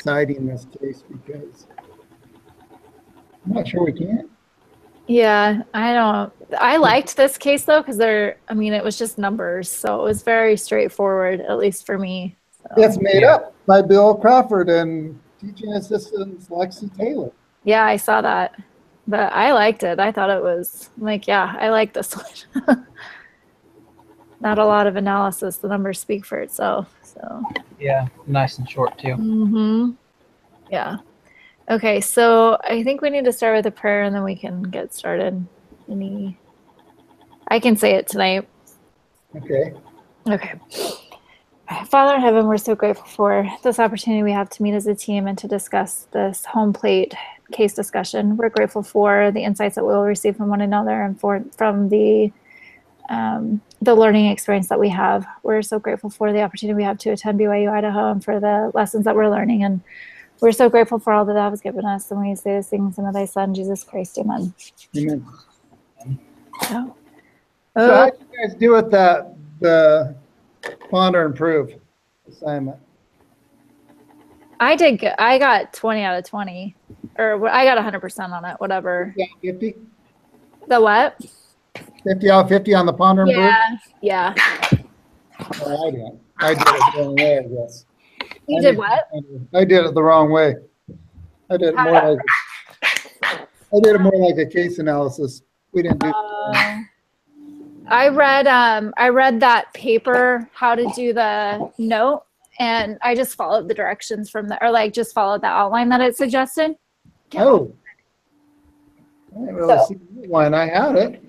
deciding this case because I'm not sure we can. Yeah, I liked this case though, because I mean, it was just numbers. So it was very straightforward, at least for me. So. It's made up by Bill Crawford and teaching assistant Lexi Taylor. Yeah, I saw that. But I liked it. I thought it was like, yeah, I like this one. Not a lot of analysis. The numbers speak for itself. So yeah, nice and short too. Mm-hmm. Yeah. Okay, so I think we need to start with a prayer and then we can get started. I can say it tonight. Okay. Okay. Father in heaven, we're so grateful for this opportunity we have to meet as a team and to discuss this home plate case discussion. We're grateful for the insights that we'll receive from one another and from the learning experience that we have. We're so grateful for the opportunity we have to attend BYU Idaho and for the lessons that we're learning. And we're so grateful for all that thou has given us. And we say these things in thy Son, Jesus Christ. Amen. Amen. So how did you guys do with the ponder and prove assignment? I did good. I got 20 out of 20. Or I got 100% on it, whatever. Yeah, 50? The what? 50 out of 50 on the ponder and prove? Yeah. Oh, I did it the wrong way, I guess. You did what? I did it the wrong way. I did it more like a case analysis. We didn't do I read that paper, how to do the note, and I just followed the directions from there, or like just followed the outline that it suggested. Oh. I didn't really see the outline. I had it,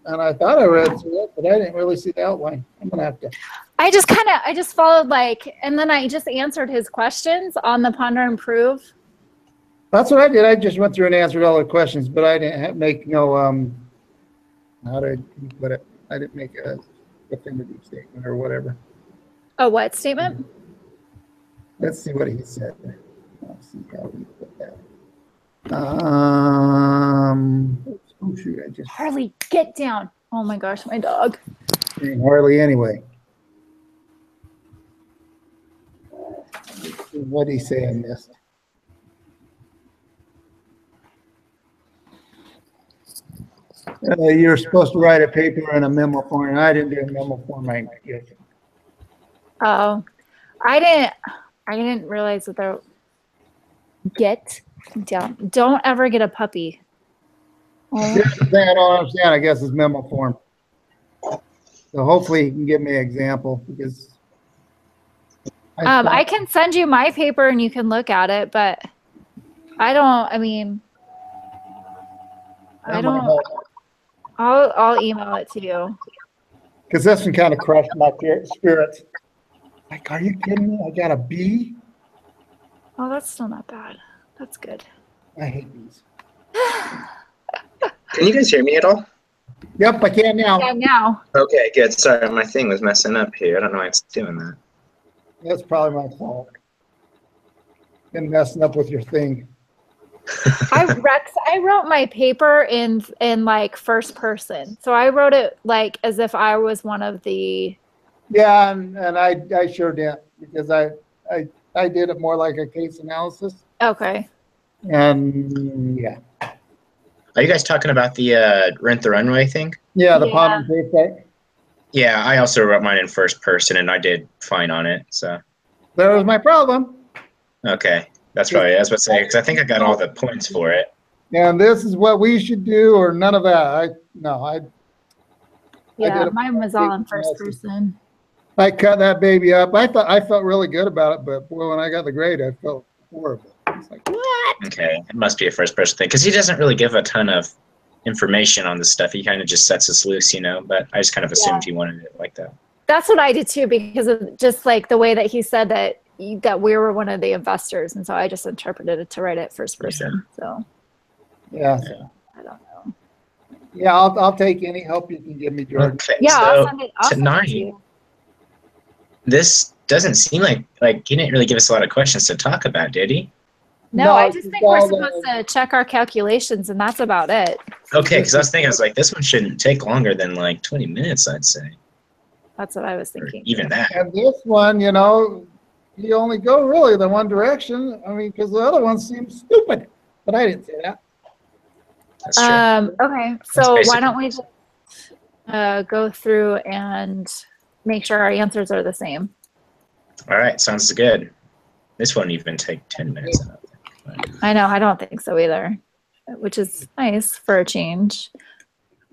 and I thought I read through it, but I didn't really see the outline. I'm going to have to. I just followed and then I just answered his questions on the ponder and prove. That's what I did. I just went through and answered all the questions, but I didn't make how did you put it? I didn't make a definitive statement or whatever. A what statement? Let's see what he said. Let's see how he put that. Oh shoot! Harley, get down! Oh my gosh, my dog. Harley, anyway. What did he say I missed? You're supposed to write a paper in a memo form, and I didn't do a memo form. Oh, I didn't realize that there. Get down! Don't ever get a puppy. Oh. Here's the thing I don't understand. I guess is memo form. So hopefully he can give me an example because. I can send you my paper and you can look at it, but I'll email it to you. Because this one kind of crushed my spirits. Like, are you kidding me? I got a B? Oh, that's still not bad. That's good. I hate B's. Can you guys hear me at all? Yep, I can now. Yeah, now. Okay, good. Sorry, my thing was messing up here. I don't know why it's doing that. That's probably my fault. Been messing up with your thing. I wrote my paper in like first person. So I wrote it like as if I was one of the. Yeah, and I sure did because I did it more like a case analysis. Okay. And yeah. Are you guys talking about the Rent the Runway thing? Yeah, the ponder and proof. Yeah, I also wrote mine in first person, and I did fine on it. So that was my problem. Okay, that's probably I was about to say because I think I got all the points for it. And this is what we should do, or none of that. Yeah, mine was all in first person. I cut that baby up. I felt really good about it, but boy, when I got the grade, I felt horrible. It's like what? Okay, it must be a first person thing because he doesn't really give a ton of information on this stuff. He kind of just sets us loose, but I just kind of assumed he wanted it like that. That's what I did too, because of just like the way that he said that we were one of the investors, and so I just interpreted it to write it first person. So yeah, I don't know. Yeah, I'll take any help you can give me, Jordan. Okay, yeah, so I'll tonight, send it to you. This doesn't seem like he didn't really give us a lot of questions to talk about, did he? No, I just think we're supposed to check our calculations, and that's about it. Okay, because I was thinking, this one shouldn't take longer than like 20 minutes, I'd say. That's what I was thinking. Or even that. And this one, you only go really the one direction. I mean, because the other one seems stupid, but I didn't say that. That's true. Okay, so That's why don't we just go through and make sure our answers are the same? All right, sounds good. This won't even take 10 minutes. I don't think. I know, I don't think so either, which is nice for a change.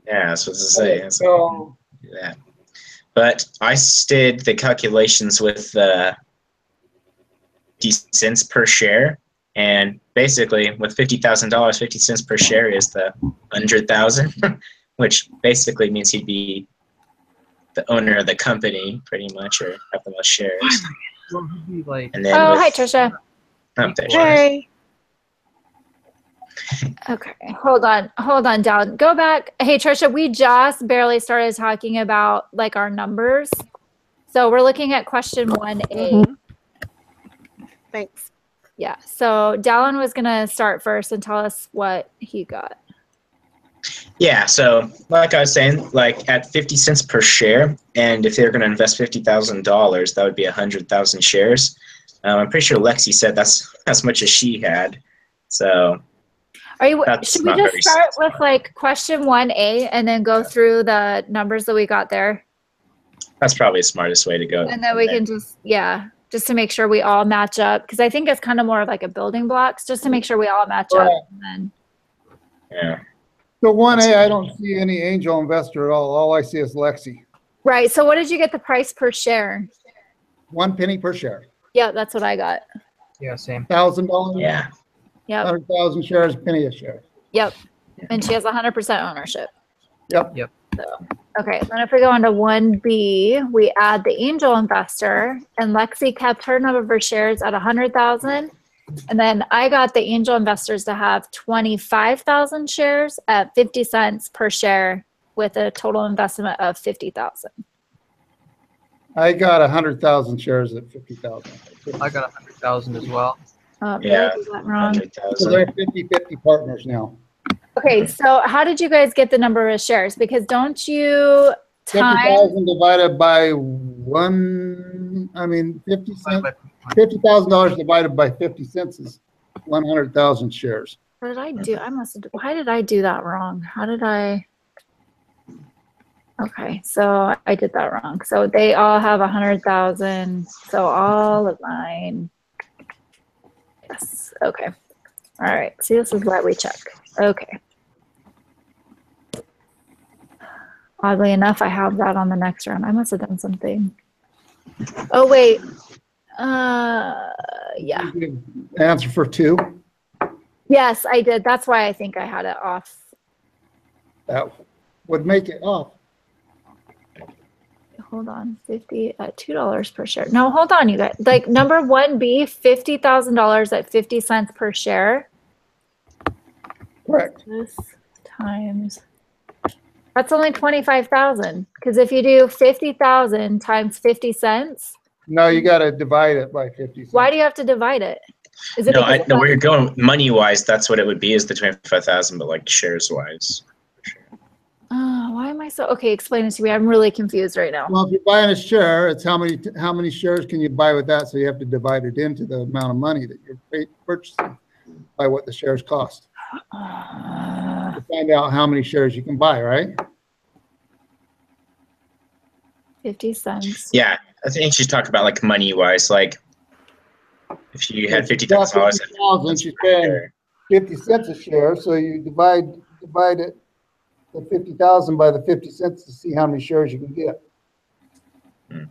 Yeah, that's what to say. So, Do that. But I did the calculations with the 50 cents per share, and basically with $50,000, 50 cents per share is the 100,000, which basically means he'd be the owner of the company, pretty much, or have the most shares. Well, he'd be like, And then Oh, with, hi, Trisha. oh, there she is. Hey. Okay, hold on, down. Go back. Hey, Trisha, we just barely started talking about like our numbers. So we're looking at question 1A. Thanks. Yeah, so Dallin was gonna start first and tell us what he got. Yeah, so like I was saying, like at 50 cents per share, and if they're going to invest $50,000, that would be 100,000 shares. I'm pretty sure Lexi said that's as much as she had. So that's Should we not just very start with like question 1A and then go through the numbers that we got there? that's probably the smartest way to go. And then we can just, yeah, just to make sure we all match up. Because I think it's kind of more of like a building blocks, just to make sure we all match up. Right. And then, Yeah. so 1A, I don't see any angel investor at all. All I see is Lexi. right, so what did you get the price per share? 1 penny per share. Yeah, that's what I got. yeah, same. $1,000. Yeah. Yep, 100,000 shares, penny a share. yep. And she has 100% ownership. Yep. Okay, then if we go on to 1B, we add the angel investor, and Lexi kept her number of shares at 100,000. And then I got the angel investors to have 25,000 shares at 50 cents per share with a total investment of 50,000. I got 100,000 shares at 50,000. I got 100,000 as well. Did Yeah, I do that wrong? So 100,000. they're 50-50 partners now. Okay, so how did you guys get the number of shares? Because don't you time? 50,000 divided by 1, I mean, 50 cents. But $50,000 divided by 50 cents is 100,000 shares. What did I do? Why did I do that wrong? How did I? Okay, so I did that wrong. So they all have 100,000. So all of mine. Yes. Okay. All right. See, this is why we check. Okay. Oddly enough, I have that on the next round. I must have done something. Oh, wait. Yeah. Answer for 2. Yes, I did. That's why I think I had it off. That would make it off. Hold on. 50 at $2 per share. No, hold on, you guys. Like number 1B, $50,000 at 50 cents per share. Correct. This times. That's only 25,000. Because if you do 50,000 times 50 cents, No, you got to divide it by 50 cents. why do you have to divide it? Is it No, because no, where you're going money wise, that's what it would be, is the 25,000, but like shares wise. why am I so okay? Explain it to me. I'm really confused right now. Well, if you're buying a share, it's how many shares can you buy with that? So you have to divide it into the amount of money that you're purchasing by what the shares cost. To find out how many shares you can buy, right? 50 cents. Yeah, I think she's talking about like money wise, like if you had $50,000, 50,000, she's paying 50 cents a share, so you divide it, the 50,000 by the 50 cents to see how many shares you can get. It'd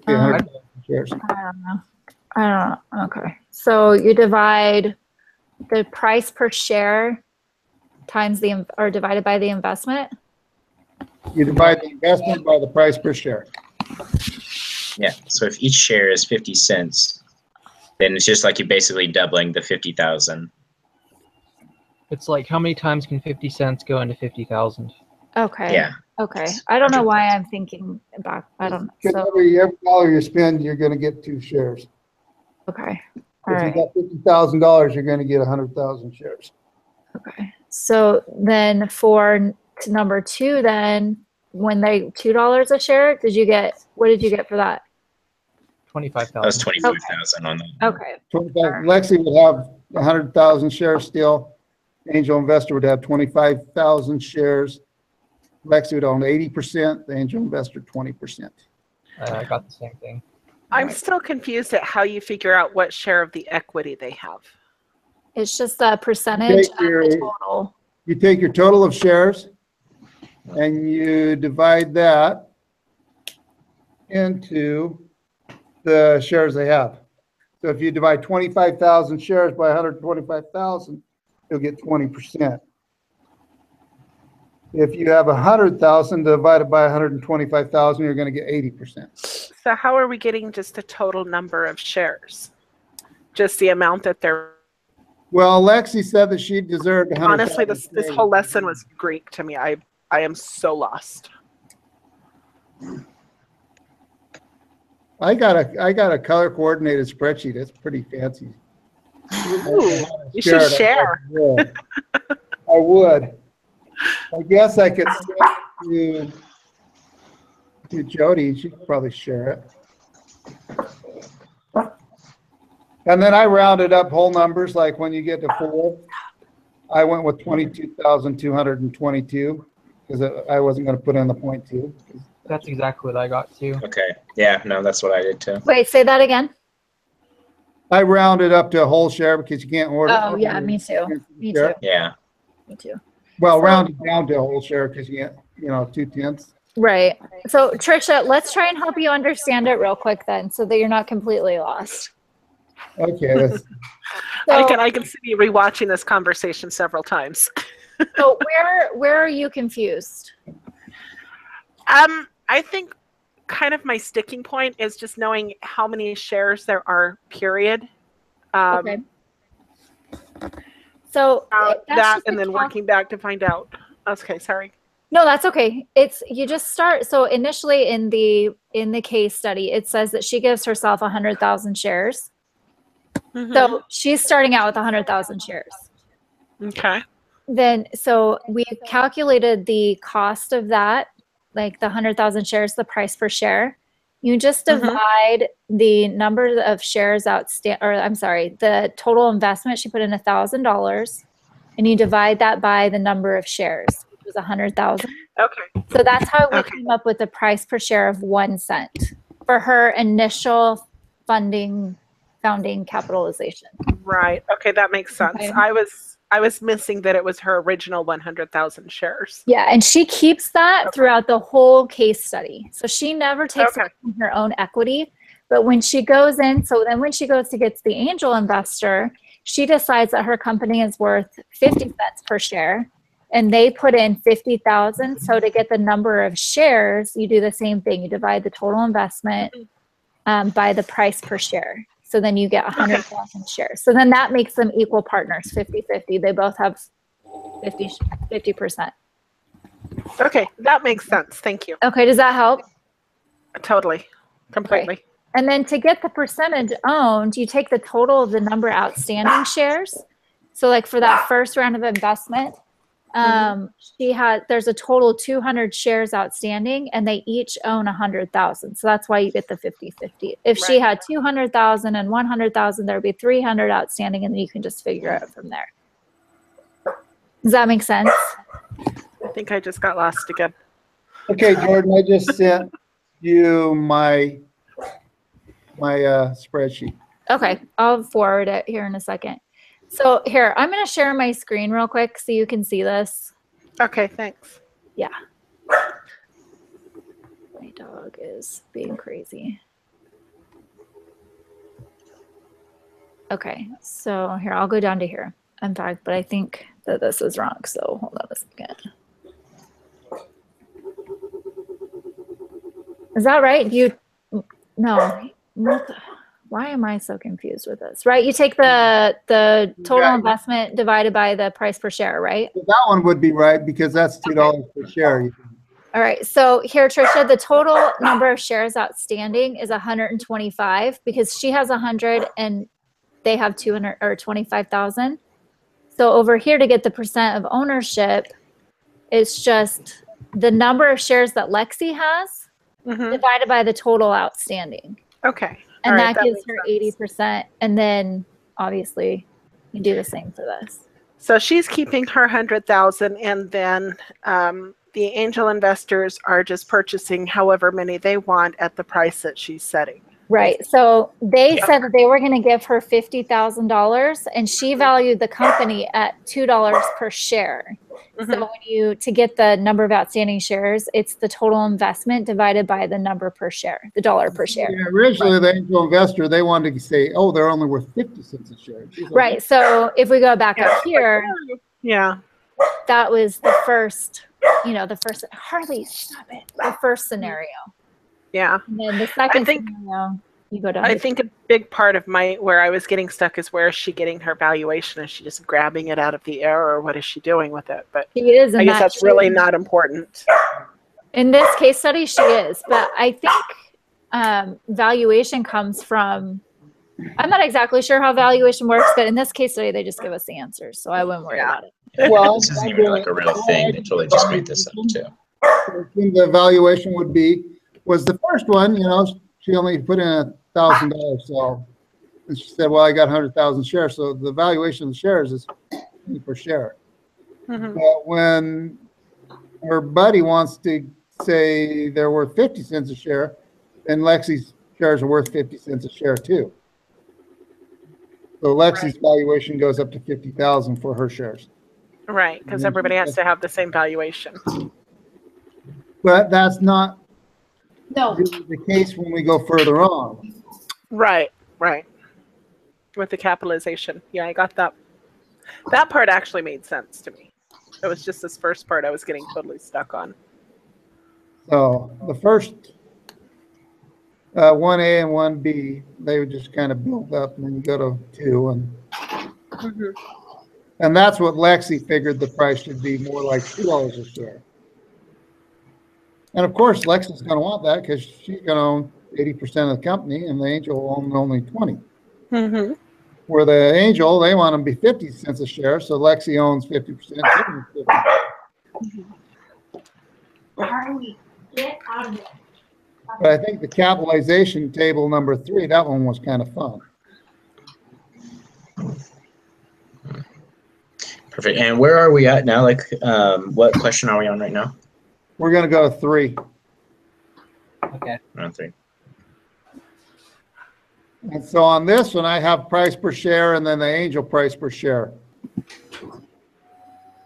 be 100,000 shares. I don't know. Okay. So you divide the price per share times or divided by the investment. You divide the investment by the price per share. Yeah, so if each share is 50 cents, then it's just like you're basically doubling the 50,000. it's like, how many times can 50 cents go into 50,000? Okay. Yeah. Okay. I don't know why I'm thinking about, I don't know. Because So, every dollar you spend, you're going to get 2 shares. okay. All If you right. got $50,000, you're going to get 100,000 shares. Okay. So then for number 2, then when they $2 a share, what did you get for that? 25,000. That was 25,000 on that. Okay. 25, Lexi would have 100,000 shares still. Angel investor would have 25,000 shares. Lexi would own 80%, the angel investor 20%. I got the same thing. I'm still confused at how you figure out what share of the equity they have. It's just the percentage of the total. You take your total of shares and you divide that into the shares they have. So if you divide 25,000 shares by 125,000, you'll get 20%. If you have 100,000 divided by 125,000, you're going to get 80%. So how are we getting just the total number of shares? Just the amount that they're... Well, Lexi said that she deserved 100,000. Honestly, this whole lesson was Greek to me. I am so lost. I got a color coordinated spreadsheet. It's pretty fancy. Ooh, you should share. I would. I guess I could send to Jody. She could probably share it. And then I rounded up whole numbers, like when you get to 4, I went with 22,222 because I wasn't going to put in the 0.2. That's exactly what I got too. Okay. Yeah, no, that's what I did too. Wait, say that again. I rounded up to a whole share because you can't order. Oh, yeah, me too. Me too. Yeah. Me too. Well, rounded down to a whole share because you get, 2/10. Right. So, Trisha, let's try and help you understand it real quick then so that you're not completely lost. Okay. So, I can see you rewatching this conversation several times. so where are you confused? I think kind of my sticking point is just knowing how many shares there are, period. Okay. So that and then working back to find out. Okay, sorry. No, that's okay. You just start. So initially in the case study, it says that she gives herself 100,000 shares. Mm-hmm. So she's starting out with 100,000 shares. Okay. Then, so we calculated the cost of that, like the 100,000 shares, the price per share. You just divide the number of shares the total investment. She put in $1,000, and you divide that by the number of shares, which was 100,000. Okay. So that's how we came up with the price per share of 1 cent for her initial founding capitalization. Right. Okay, that makes sense. Okay. I was missing that it was her original 100,000 shares. Yeah, and she keeps that throughout the whole case study. So she never takes her own equity, but when she goes in, so then when she goes to get to the angel investor, she decides that her company is worth 50 cents per share, and they put in 50,000. So to get the number of shares, you do the same thing. You divide the total investment by the price per share. So then you get 100,000 shares. So then that makes them equal partners, 50-50. They both have 50%. Okay, that makes sense. Thank you. Okay, does that help? Totally. Completely. Okay. And then to get the percentage owned, you take the total of the number of outstanding shares. So like for that first round of investment, there's a total 200 shares outstanding, and they each own 100,000. So that's why you get the 50-50. If she had 200,000 and 100,000, there'd be 300 outstanding, and then you can just figure it from there. Does that make sense? I think I just got lost again. Okay, Jordan, I just sent you my spreadsheet. Okay, I'll forward it here in a second. So here, I'm going to share my screen real quick so you can see this. Okay, thanks. Yeah. My dog is being crazy. Okay, so here, I'll go down to here. In fact, but I think that this is wrong, so hold on a second. Is that right? No. Why am I so confused with this? Right, you take the total investment divided by the price per share, right? Well, that one would be right because that's $2 per share. All right, so here, Trisha, the total number of shares outstanding is 125 because she has 100 and they have 200 or 25,000. So over here to get the percent of ownership, it's just the number of shares that Lexi has divided by the total outstanding. Okay. And All right, that that gives makes her sense. 80%. And then obviously you do the same for this. So she's keeping her 100,000, and then the angel investors are just purchasing however many they want at the price that she's setting. Right. So they Yeah. said that they were going to give her $50,000, and she valued the company at $2 per share. Mhm. So to get the number of outstanding shares, it's the total investment divided by the number per share, the dollar per share. Yeah, originally, the angel investor, they wanted to say, oh, they're only worth 50 cents a share. She's like, Right. So if we go back Yeah. up here, Yeah. that was the first, Harley, stop it. The first scenario. Yeah. And then the second think- scenario, you go down. I think a big part of where I was getting stuck is, where is she getting her valuation? Is she just grabbing it out of the air, or what is she doing with it? But She is in I guess that that's really shape. not important. In this case study, she is, but I think valuation comes from, I'm not exactly sure how valuation works, but in this case study, they just give us the answers, so I wouldn't worry Yeah. about it. Well, This isn't even like a real thing. They totally just made this up too. the valuation would be, was the first one, she only put in $1,000. So, and she said, well, I got 100,000 shares. So the valuation of the shares is penny per share. Mhm. But when her buddy wants to say they're worth 50 cents a share, then Lexi's shares are worth 50 cents a share too. So Lexi's valuation goes up to 50,000 for her shares. Right, because everybody has to have the same valuation. But that's not No. really the case when we go further on. Right. With the capitalization. Yeah, I got that. That part actually made sense to me. It was just this first part I was getting totally stuck on. So the first 1A and 1B, they would just kind of build up, and then you go to 2, and that's what Lexi figured the price should be, more like $2 a share. And of course, Lexi's going to want that because she's going to own 80% of the company, and the angel will own only 20. Mm-hmm. Where the angel, they want them to be 50 cents a share, so Lexi owns 50%. She owns 50. Harley, get out of there. But I think the capitalization table number 3, that one was kind of fun. Perfect. And where are we at now? Like, what question are we on right now? We're going to go 3. Okay. Round 3. And so on this one, I have price per share and then the angel price per share.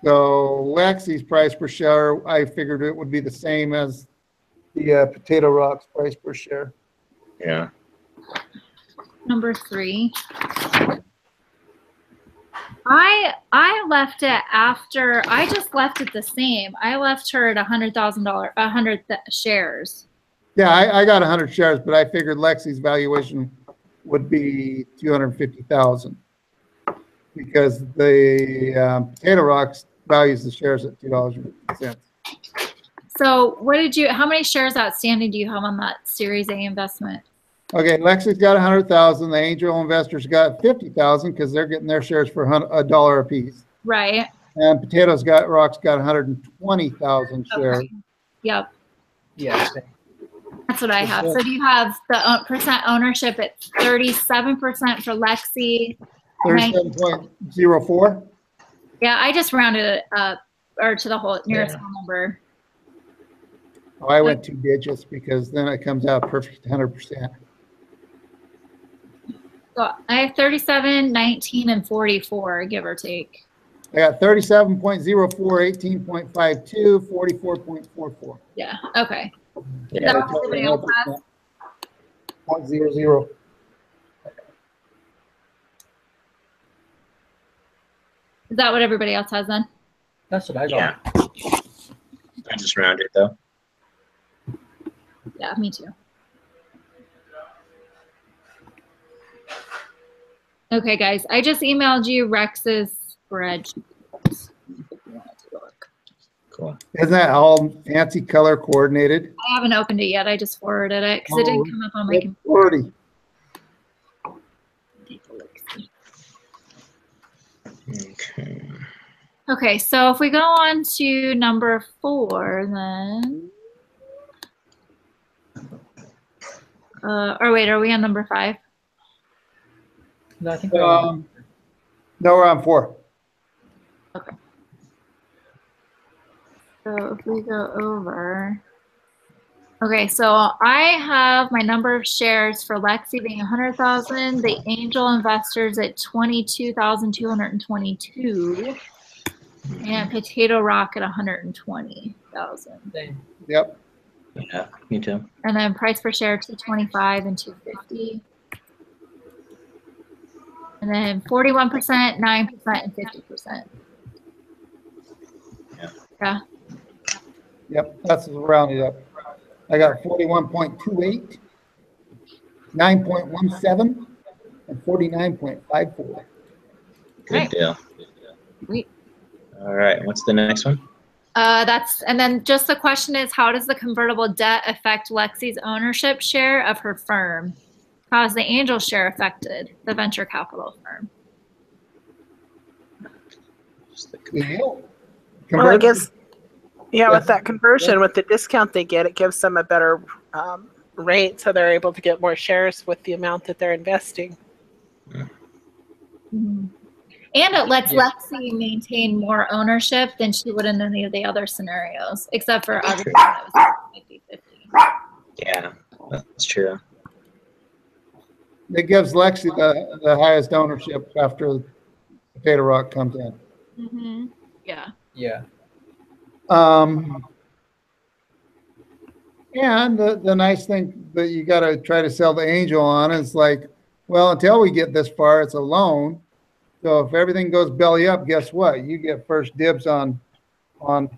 So Lexi's price per share, I figured it would be the same as the Potato Rocks price per share. Yeah. Number 3. I left it after, I just left it the same. I left her at $100,000, 100 shares. Yeah, I got 100 shares, but I figured Lexi's valuation would be 250,000 because the Potato Rocks values the shares at $2.50. So how many shares outstanding do you have on that Series A investment? Okay, Lexi's got 100,000. The angel investors got 50,000 because they're getting their shares for $1 a piece. Right. And Rocks got 120,000 shares. Okay. Yep. Yeah. That's what I have. So do you have the percent ownership at 37% for Lexi? 37.04. Yeah, I just rounded it up or to the whole nearest whole number. Oh, I went 2 digits because then it comes out perfect 100%. So I have 37, 19, and 44, give or take. I got 37.04, 18.52, 44.44. Yeah. Okay. Yeah. That's what everybody else has? 0.00. Is that what everybody else has then? That's what I got. Yeah. I just rounded though. Yeah, me too. Okay, guys, I just emailed you Rex's spreadsheet. If you want to take a look. Cool. Isn't that all fancy color coordinated? I haven't opened it yet. I just forwarded it because it didn't come up on my It's computer. pretty. Take a look. Okay. Okay, so if we go on to number 4, then or wait, are we on number 5? No, I think we're on. No, we're on 4. So if we go over, okay, so I have my number of shares for Lexi being 100,000, the angel investors at 22,222, and Potato Rock at 120,000. Same. Yep. Yeah, me too. And then price per share 225 and 250. And then 41%, 9%, and 50%. Yeah. Yep, that's rounded up. I got 41.28, 9.17, and 49.54. Good Right. deal. Sweet. All right, what's the next one? And then just the question is, how does the convertible debt affect Lexi's ownership share of her firm? How is the angel share affected, the venture capital firm? Deal. Well, I guess, yeah, Yeah. with that conversion, with the discount they get, it gives them a better rate, so they're able to get more shares with the amount that they're investing. Mm-hmm. And it lets Lexi maintain more ownership than she would in any of the other scenarios, except for obviously when it was 50-50. Yeah, that's true. It gives Lexi the highest ownership after Potato Rock comes in. Mm-hmm. Yeah. Yeah. And the nice thing that you got to try to sell the angel on is like, well, until we get this far, it's a loan. So if everything goes belly up, guess what? You get first dibs on stuff,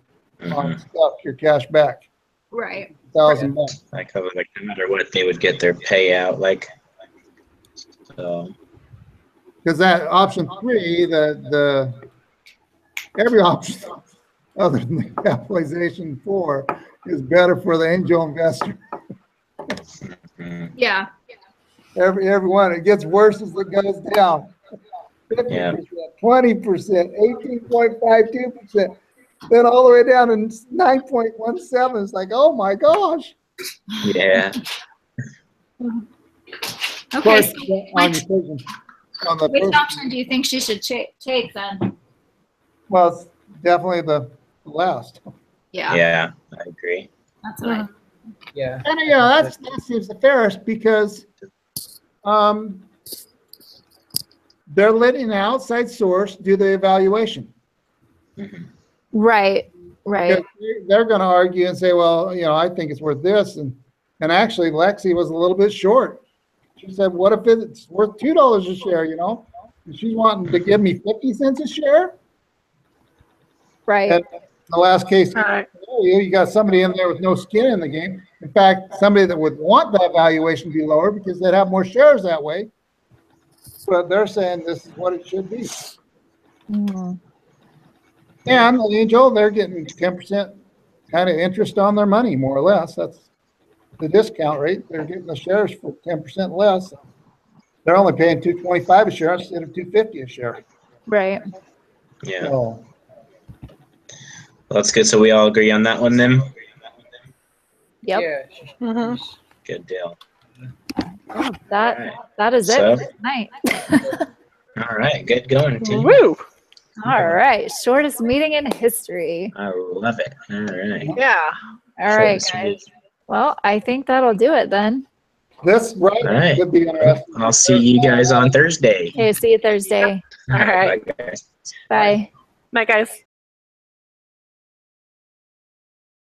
your cash back. Right. $1,000. Like, no matter what, they would get their payout. Like, so. Because that option 3, every option other than the capitalization 4 is better for the angel investor. Yeah. Every one, it gets worse as it goes down. 50%, 20%, 18.52%, then all the way down to 9.17. It's like, oh my gosh. Yeah. Okay. Of So course, on the which first, option do you think she should take then? well, it's definitely the last. Yeah. Yeah, I agree. That's what I. Yeah. And that seems the fairest because they're letting an outside source do the evaluation. Right. Right. Because they're going to argue and say, well, I think it's worth this. And actually, Lexi was a little bit short. She said, what if it's worth $2 a share, And she's wanting to give me 50 cents a share. Right. And the last case, Right. you got somebody in there with no skin in the game. In fact, somebody that would want that valuation to be lower because they'd have more shares that way. But they're saying this is what it should be. Mm-hmm. And the angel, they're getting 10% kind of interest on their money, more or less. That's the discount rate. They're getting the shares for 10% less. They're only paying $2.25 a share instead of $2.50 a share. Right. Yeah. So, Well, that's good. So we all agree on that one then? Yep. Yeah. Mhm. Good deal. Oh, that Alright. that is So- it for tonight. All right, good going, team. Woo! All right. Shortest meeting in history. I love it. All right. Yeah. All Short right, and sweet. guys. Well, I think that'll do it then. this All right. would be interesting. I'll see you guys on Thursday. Okay, see you Thursday. All right. Bye, guys. Bye. Bye, guys.